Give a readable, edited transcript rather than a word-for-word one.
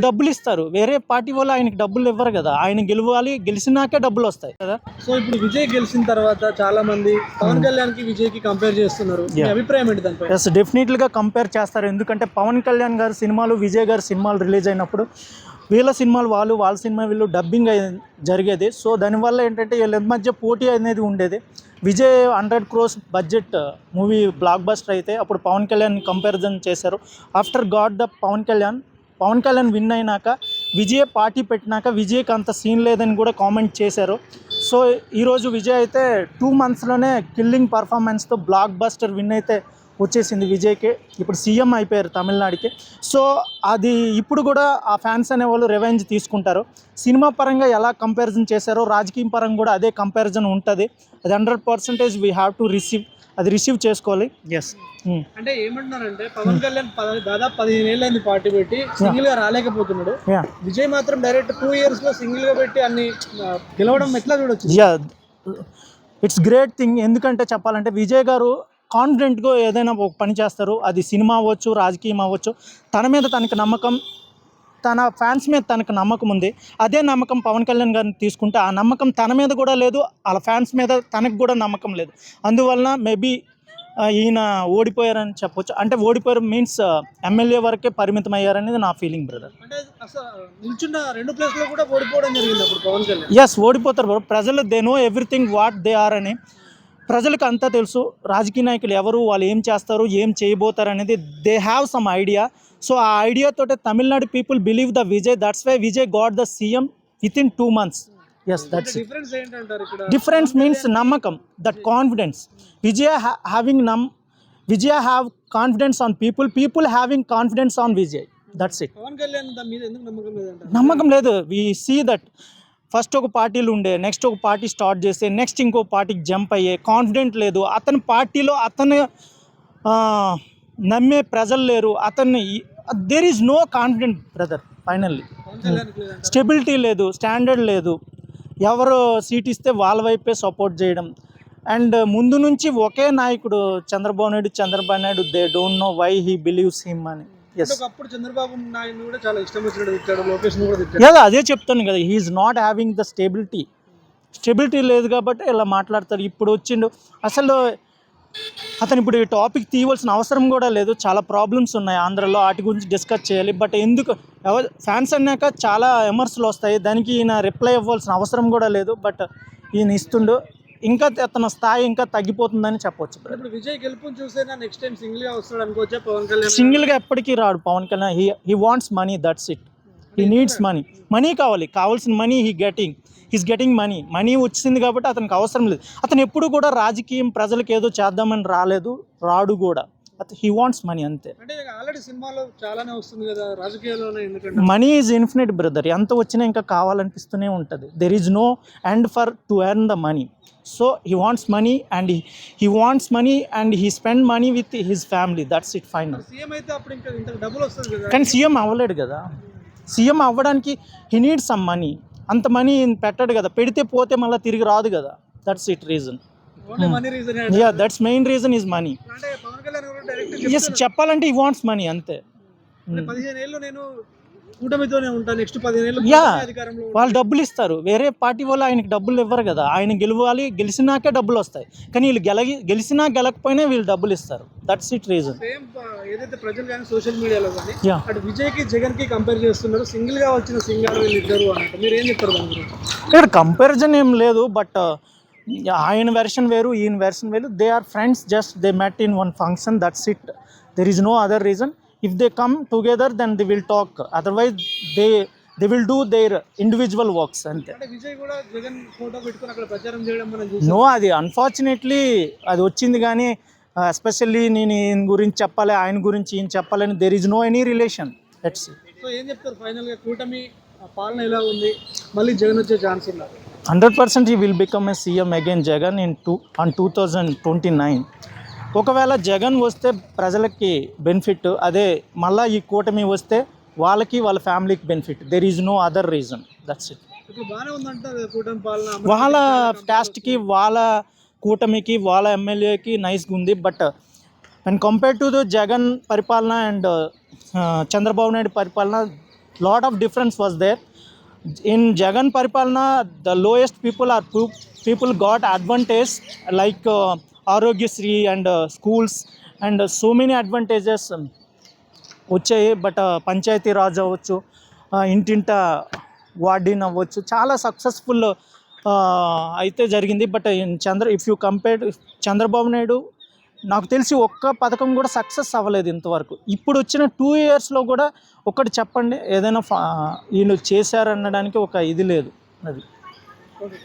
డబ్బులు ఇస్తారు. వేరే పార్టీ వాళ్ళు ఆయనకి డబ్బులు ఇవ్వరు కదా. ఆయన గెలవాలి, గెలిచినాకే డబ్బులు వస్తాయి కదా. సో ఇప్పుడు విజయ్ గెలిచిన తర్వాత చాలా మంది పవన్ కళ్యాణ్ కి విజయ్ కి కంపేర్ చేస్తున్నారు. మీ అభిప్రాయం ఏంటి దానిపై? ఎస్, డెఫినెట్లీగా కంపేర్ చేస్తారు. ఎందుకంటే పవన్ కళ్యాణ్ గారి సినిమాలు, విజయ్ గారి సినిమాలు రిలీజ్ అయినప్పుడు వీళ్ళ సినిమాలు వాళ్ళ సినిమా వీళ్ళు డబ్బింగ్ జరిగేది. సో దానివల్ల ఏంటంటే వీళ్ళ మధ్య పోటీ అనేది ఉండేది. Vijay 100 crores budget movie blockbuster అయితే అప్పుడు పవన్ కళ్యాణ్ కంపారిజన్ చేశారు. After god the Pawan Kalyan win అయినాక విజయ్ పార్టీ పెట్టినాక విజయ్కి అంత సీన్ లేదని కూడా కామెంట్ చేశారు. సో ఈరోజు విజయ్ అయితే 2 monthsలోనే కిల్లింగ్ పర్ఫార్మెన్స్తో బ్లాక్ బస్టర్ విన్ అయితే వచ్చేసింది విజయ్కి. ఇప్పుడు సీఎం అయిపోయారు తమిళనాడుకి. సో అది ఇప్పుడు కూడా ఆ ఫ్యాన్స్ అనేవాళ్ళు రివెంజ్ తీసుకుంటారు. సినిమా పరంగా ఎలా కంపారిజన్ చేశారో రాజకీయ పరంగా కూడా అదే కంపారిజన్ ఉంటుంది. అది 100% వీ హ్యావ్ టు రిసీవ్ చేసుకోవాలి. ఎస్, అంటే ఏమంటున్నారంటే పవన్ కళ్యాణ్ దాదాపు 15 ఏళ్ళైంది పార్టీ పెట్టి సింగిల్ గా రాలేకపోతున్నాడు. విజయ్ మాత్రం డైరెక్ట్ 2 years లో సింగిల్ గా పెట్టి అన్ని గెలవడం ఎట్లా చూడొచ్చు? It's great thing. ఎందుకంటే చెప్పాలంటే విజయ్ గారు కాన్ఫిడెంట్గా ఏదైనా ఒక పని చేస్తారు. అది సినిమా అవ్వచ్చు, రాజకీయం అవ్వచ్చు. తన మీద తనకి నమ్మకం, తన ఫ్యాన్స్ మీద తనకు నమ్మకం ఉంది. అదే నమ్మకం పవన్ కళ్యాణ్ గారిని తీసుకుంటే ఆ నమ్మకం తన మీద కూడా లేదు, వాళ్ళ ఫ్యాన్స్ మీద తనకు కూడా నమ్మకం లేదు. అందువలన మేబీ ఈయన ఓడిపోయారని చెప్పొచ్చు. అంటే ఓడిపోయారు మీన్స్ ఎమ్మెల్యే వరకే పరిమితం అయ్యారనేది నా ఫీలింగ్ బ్రదర్. అంటే అసలు నిల్చున్న 2 ప్లేస్లో కూడా ఓడిపోవడం జరిగింది అప్పుడు పవన్ కళ్యాణ్. ఎస్, ఓడిపోతారు బ్రో. ప్రజలు they know everything what they are అని. ప్రజలకు అంతా తెలుసు రాజకీయ నాయకులు ఎవరు, వాళ్ళు ఏం చేస్తారు, ఏం చేయబోతారు అనేది they have some idea. So ఆ ఐడియాతోటే Tamil Nadu people believe the Vijay. That's why Vijay got the CM within 2 months. Yes, that's it. Difference means నమ్మకం, that confidence. Vijay have confidence on people having confidence on Vijay. That's it. Pawan Kalyan మీద ఎందుకు నమ్మకం లేదంటారు? నమ్మకం లేదు. We see that first ఒక పార్టీలు ఉండే, నెక్స్ట్ ఒక పార్టీ స్టార్ట్ చేస్తే నెక్స్ట్ ఇంకో పార్టీకి జంప్ అయ్యే కాన్ఫిడెంట్ లేదు. అతని పార్టీలో అతను నమ్మే ప్రజలు లేరు. There is no confident brother. Finally stability లేదు, స్టాండర్డ్ లేదు. ఎవరు సీట్ ఇస్తే వాళ్ళ వైపే సపోర్ట్ చేయడం. అండ్ ముందు నుంచి ఒకే నాయకుడు Chandrababu Naidu. They don't know why he believes him అని. చంద్రబాబు నాయుడు కూడా చాలా ఇష్టం వచ్చినట్టు తిట్టాడు, లోకేష్ కూడా తిట్టాడు. అదే చెప్తాను కదా, he is not having the stability లేదు కాబట్టి ఇలా మాట్లాడతారు. ఇప్పుడు వచ్చిండు అసలు అతను ఇప్పుడు ఈ టాపిక్ తీయవలసిన అవసరం కూడా లేదు. చాలా ప్రాబ్లమ్స్ ఉన్నాయి ఆంధ్రలో, వాటి గురించి డిస్కస్ చేయాలి. బట్ ఎందుకు ఫ్యాన్స్ అన్నాక చాలా ఎమర్స్లు వస్తాయి, దానికి ఈయన రిప్లై ఇవ్వాల్సిన అవసరం కూడా లేదు. బట్ ఈయన ఇస్తుండు. ఇంకా అతని స్థాయి ఇంకా తగ్గిపోతుందని చెప్పొచ్చు. ఇప్పుడు విజయ్ గెలుపుని చూసేనా నెక్స్ట్ టైం సింగిల్ గా వస్తాడు అనుకోవచ్చా పవన్ కళ్యాణ్? సింగిల్ గా ఎప్పటికీ రాడు Pawan Kalyan. He wants money, that's it. He needs money కావాల్సిన మనీ హీస్ గెటింగ్ మనీ వచ్చింది కాబట్టి అతనికి అవసరం లేదు. అతను ఎప్పుడు కూడా రాజకీయం ప్రజలకు ఏదో చేద్దామని రాడు కూడా. హీ వాంట్స్ మనీ అంతే. అంటే ఆల్రెడీ సినిమాలో చాలానే వస్తుంది కదా రాజకీయాల్లోనే, ఎందుకంటే మనీ ఈజ్ ఇన్ఫినిట్ బ్రదర్. ఎంత వచ్చినా ఇంకా కావాలనిపిస్తూనే ఉంటుంది. There is no end for to earn the money. So he wants money and he spend money with his family. That's it, final. CM అయితే అప్పుడు ఇంకా ఇంత డబ్బులు వస్తుంది కదా. కానీ సీఎం అవ్వలేడు కదా. సీఎం అవ్వడానికి he needs some money. అంత మనీ పెట్టాడు కదా. పెడితే పోతే మళ్ళీ తిరిగి రాదు కదా. That's it reason. That's main reason is money. అంటే పవన్ కళ్యాణ్ కూడా డైరెక్ట్ ఎస్, చెప్పాలంటే he wants money అంతే. 15 ఏళ్ళు నేను కూటమితోనే ఉంటాను, నెక్స్ట్ 15 ఏళ్ళు అధికారంలో. వాళ్ళు డబ్బులు ఇస్తారు. వేరే పార్టీ వాళ్ళు ఆయనకి డబ్బులు ఇవ్వరు కదా. ఆయన గెలవాలి, గెలిచినాకే డబ్బులు వస్తాయి. కానీ వీళ్ళు గెలిచినా గెలకపోయినా వీళ్ళు డబ్బులు ఇస్తారు. That's it reason. సేమ్ ఏదైతే ప్రజలు కానీ సోషల్ మీడియాలో కానీ అటు విజయ్ కి జగన్ కి కంపేర్ చేస్తున్నారు. సింగిల్ గా వచ్చిన సింగాలు వీళ్ళిద్దరు అన్నట్టు మీరు ఏం చెప్తారు దాని గురించి? ఇక్కడ కంపారిజన్ ఏం లేదు. బట్ ఆయన వెర్షన్ వేరు, ఈయన వెర్షన్ వేరు. They are friends, just they met in one function. That's it. There is no other reason. If they come together, then they will talk. Otherwise, they will do their individual works. అంటే విజయ్ కూడా Jagan photo పెట్టుకొని అక్కడ ప్రచారం చేయడం మనం చూసాం. No, అది unfortunately అది వచ్చింది. కానీ ఎస్పెషల్లీ నేను ఈయన గురించి చెప్పాలి, ఆయన గురించి ఈయన చెప్పాలని there is no any relation. That's it. So ఏం చెప్తారు ఫైనల్గా? కూటమి పాలన ఎలా ఉంది? మళ్ళీ జగన్ వచ్చే ఛాన్స్ ఉన్నారు? 100% he will become a CM again, Jagan, on 2029. ఒకవేళ జగన్ వస్తే ప్రజలకి బెనిఫిట్, అదే మళ్ళీ ఈ కూటమి వస్తే వాళ్ళకి వాళ్ళ ఫ్యామిలీకి benefit. There is no other reason. That's it. వాళ్ళ క్యాస్ట్కి, వాళ్ళ కూటమికి, వాళ్ళ ఎమ్మెల్యేకి నైస్గా ఉంది. But and compare to the Jagan పరిపాలన అండ్ చంద్రబాబు నాయుడు పరిపాలన, lot of difference was there. In Jagan Paripalana, the lowest people got advantage like Arogyasri and schools and so many advantages వచ్చాయి. బట్ పంచాయతీ రాజ్ అవ్వచ్చు, ఇంటింట వార్డిన్ అవ్వచ్చు, చాలా సక్సెస్ఫుల్ అయితే జరిగింది. But if you compare Chandrababu Naidu, నాకు తెలిసి ఒక్క పథకం కూడా సక్సెస్ అవ్వలేదు ఇంతవరకు. ఇప్పుడు వచ్చిన 2 yearsలో కూడా ఒకటి చెప్పండి ఏదైనా వీళ్ళు చేశారనడానికి ఒక ఇది లేదు. అది ఓకే.